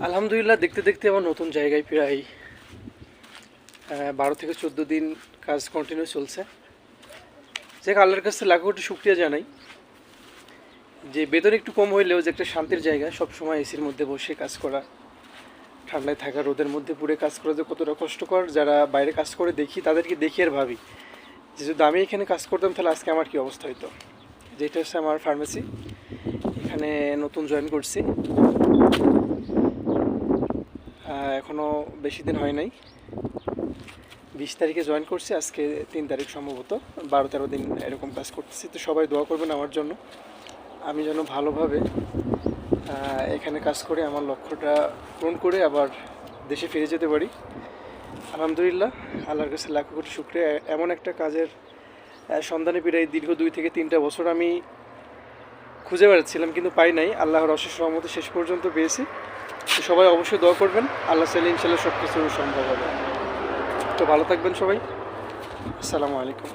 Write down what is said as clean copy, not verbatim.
আলহামদুলিল্লাহ, দেখতে দেখতে আমার নতুন জায়গায় প্রায় 12 থেকে 14 দিন কাজ কন্টিনিউ চলছে। যে আল্লাহর কাছে লাখো কোটি শুক্রিয়া জানাই যে বেতন একটু কম হইলেও যে একটা শান্তির জায়গা, সবসময় এসির মধ্যে বসে কাজ করা, ঠান্ডায় থাকা, রোদের মধ্যে পুড়ে কাজ করা যে কতটা কষ্টকর, যারা বাইরে কাজ করে দেখি তাদেরকে দেখি আর ভাবি যে যদি আমি এখানে কাজ করতাম তাহলে আজকে আমার কী অবস্থা হতো। যেটা হচ্ছে আমার ফার্মেসি, এখানে নতুন জয়েন করছি, এখনও বেশি দিন হয় নাই। 20 তারিখে জয়েন করছি, আজকে 3 তারিখ, সম্ভবত 12-13 দিন এরকম কাজ করতেছি। তো সবাই দোয়া করবেন আমার জন্য, আমি যেন ভালোভাবে এখানে কাজ করে আমার লক্ষ্যটা পূরণ করে আবার দেশে ফিরে যেতে পারি। আলহামদুলিল্লাহ, আল্লাহর কাছে লাখো কোটি শুকরিয়া। এমন একটা কাজের সন্ধানে প্রায় দীর্ঘ 2 থেকে 3টা বছর আমি খুঁজে বেড়াচ্ছিলাম, কিন্তু পাই নাই। আল্লাহর অশেষ রহমতে শেষ পর্যন্ত পেয়েছি। তো সবাই অবশ্যই দোয়া করবেন, আল্লাহ চাইলে ইনশাল্লাহ সব কিছু সম্ভব হবে। তো ভালো থাকবেন সবাই, আসসালামু আলাইকুম।